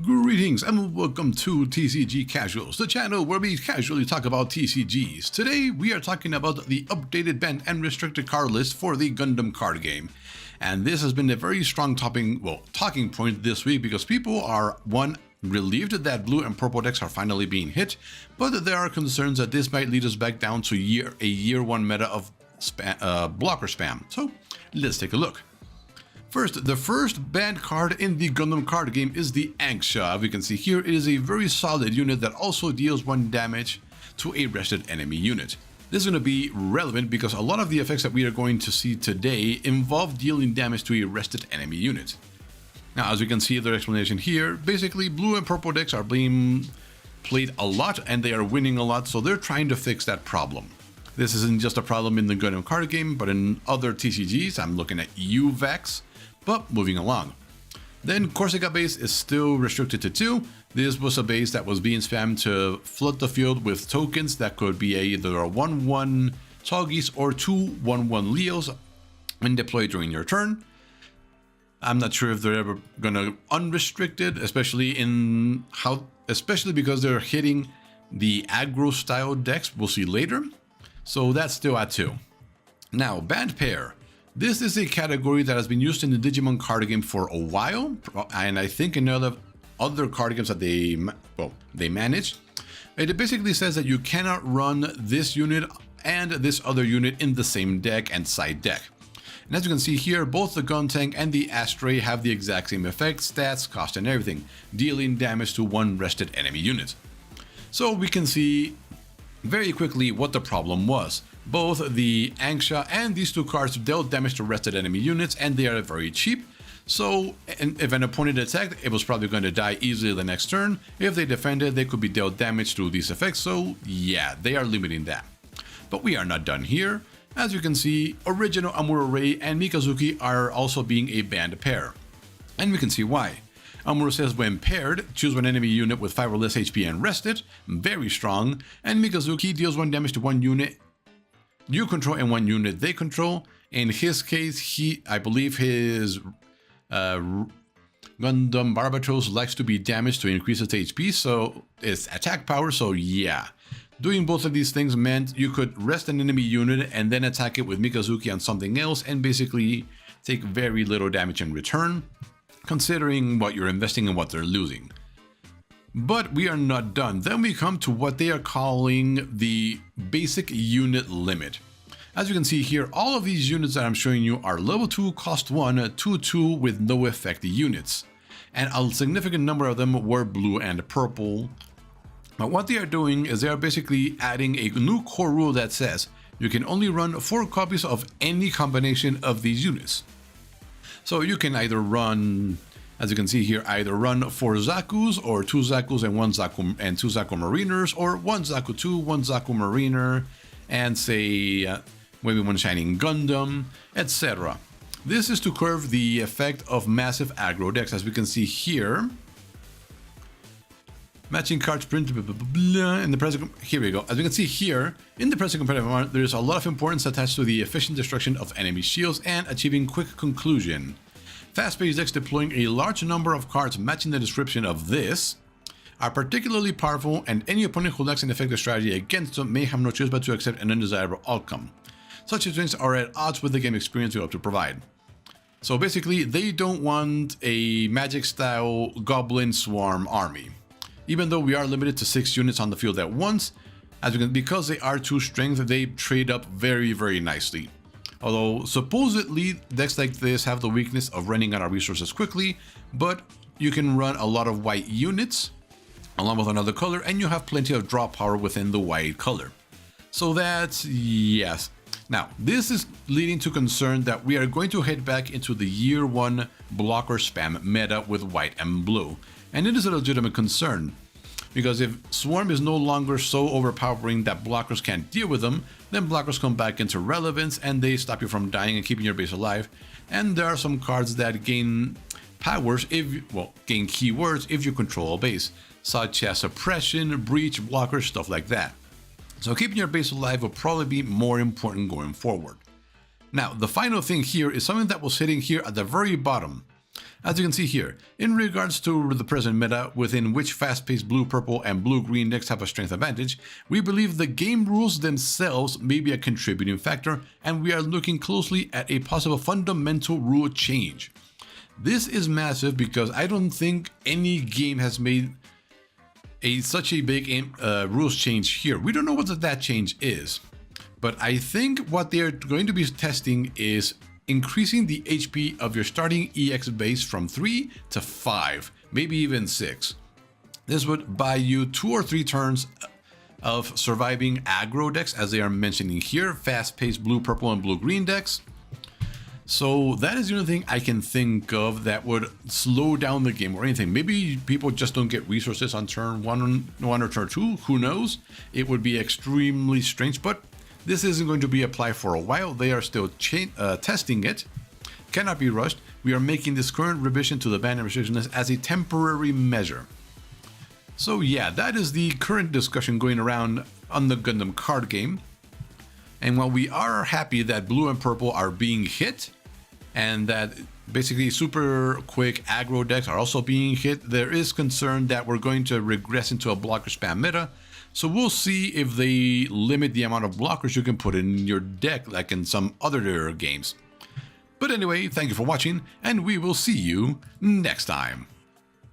Greetings and welcome to TCG Casuals, the channel where we casually talk about TCGs. Today we are talking about the updated banned and restricted card list for the Gundam card game. And this has been a very strong talking point this week because people are, one, relieved that blue and purple decks are finally being hit, but there are concerns that this might lead us back down to a year one meta of blocker spam. So let's take a look. First, the first banned card in the Gundam card game is the Anxia. As we can see here, it is a very solid unit that also deals 1 damage to a rested enemy unit. This is going to be relevant because a lot of the effects that we are going to see today involve dealing damage to a rested enemy unit. Now, as we can see their explanation here, basically blue and purple decks are being played a lot and they are winning a lot, so they're trying to fix that problem. This isn't just a problem in the Gundam card game, but in other TCGs. I'm looking at UVAX. But moving along. Then Corsica base is still restricted to 2. This was a base that was being spammed to flood the field with tokens that could be either a 1/1 Togis or 2 1/1 Leos and deploy during your turn. I'm not sure if they're ever gonna unrestrict it, especially because they're hitting the aggro style decks. We'll see later. So that's still at 2. Now, banned pair. This is a category that has been used in the Digimon card game for a while, and I think in other card games that they manage. It basically says that you cannot run this unit and this other unit in the same deck and side deck. And as you can see here, both the Gun Tank and the Astray have the exact same effect, stats, cost, and everything, dealing damage to 1 rested enemy unit. So we can see very quickly what the problem was. Both the Anxia and these 2 cards dealt damage to rested enemy units, and they are very cheap. So if an opponent attacked, it was probably going to die easily the next turn. If they defended, they could be dealt damage through these effects. So yeah, they are limiting that. But we are not done here. As you can see, original Amuro Ray and Mikazuki are also being a banned pair. And we can see why. Amuro says when paired, choose 1 enemy unit with 5 or less HP and rest it. Very strong. And Mikazuki deals 1 damage to 1 unit you control and 1 unit they control. In his case, I believe his Gundam Barbatos likes to be damaged to increase its HP, so it's attack power, so yeah. Doing both of these things meant you could rest an enemy unit and then attack it with Mikazuki on something else and basically take very little damage in return, considering what you're investing and what they're losing. But we are not done. Then we come to what they are calling the basic unit limit. As you can see here, all of these units that I'm showing you are level 2, cost 1, 2/2 with no effect units. And a significant number of them were blue and purple. But what they are doing is they are basically adding a new core rule that says you can only run 4 copies of any combination of these units. So you can either run, as you can see here, either run 4 Zakus or 2 Zakus and 1 Zaku and 2 Zaku Mariners, or 1 Zaku 2, 1 Zaku Mariner, and say maybe 1 Shining Gundam, etc. This is to curb the effect of massive aggro decks, as we can see here. Matching cards printed in the present. Here we go. As we can see here, in the present competitive environment, there is a lot of importance attached to the efficient destruction of enemy shields and achieving quick conclusion. Fast-paced decks deploying a large number of cards matching the description of this are particularly powerful, and any opponent who lacks an effective strategy against them may have no choice but to accept an undesirable outcome. Such events are at odds with the game experience you have to provide. So basically, they don't want a magic-style goblin swarm army. Even though we are limited to 6 units on the field at once, because they are 2 strength, they trade up very, very nicely. Although supposedly decks like this have the weakness of running out of resources quickly, but you can run a lot of white units along with another color, and you have plenty of draw power within the white color. So that's yes. Now, this is leading to concern that we are going to head back into the year 1 blocker spam meta with white and blue. And it is a legitimate concern, because if Swarm is no longer so overpowering that blockers can't deal with them, then blockers come back into relevance and they stop you from dying and keeping your base alive. And there are some cards that gain powers gain keywords if you control a base, such as suppression, breach, blockers, stuff like that. So keeping your base alive will probably be more important going forward. Now, the final thing here is something that was sitting here at the very bottom. As you can see here, in regards to the present meta, within which fast-paced blue, purple, and blue-green decks have a strength advantage, we believe the game rules themselves may be a contributing factor, and we are looking closely at a possible fundamental rule change. This is massive because I don't think any game has made such a big rules change here. We don't know what that change is, but I think what they're going to be testing is increasing the HP of your starting EX base from 3 to 5, maybe even 6. This would buy you 2 or 3 turns of surviving aggro decks, as they are mentioning here, fast-paced blue, purple, and blue-green decks. So that is the only thing I can think of that would slow down the game or anything. Maybe people just don't get resources on turn 1 or turn 2, who knows? It would be extremely strange, but this isn't going to be applied for a while. They are still testing it. Cannot be rushed. We are making this current revision to the ban and restriction list as a temporary measure. So yeah, that is the current discussion going around on the Gundam card game. And while we are happy that blue and purple are being hit, and that basically super quick aggro decks are also being hit, there is concern that we're going to regress into a blocker spam meta. So we'll see if they limit the amount of blockers you can put in your deck like in some other games. But anyway, thank you for watching, and we will see you next time.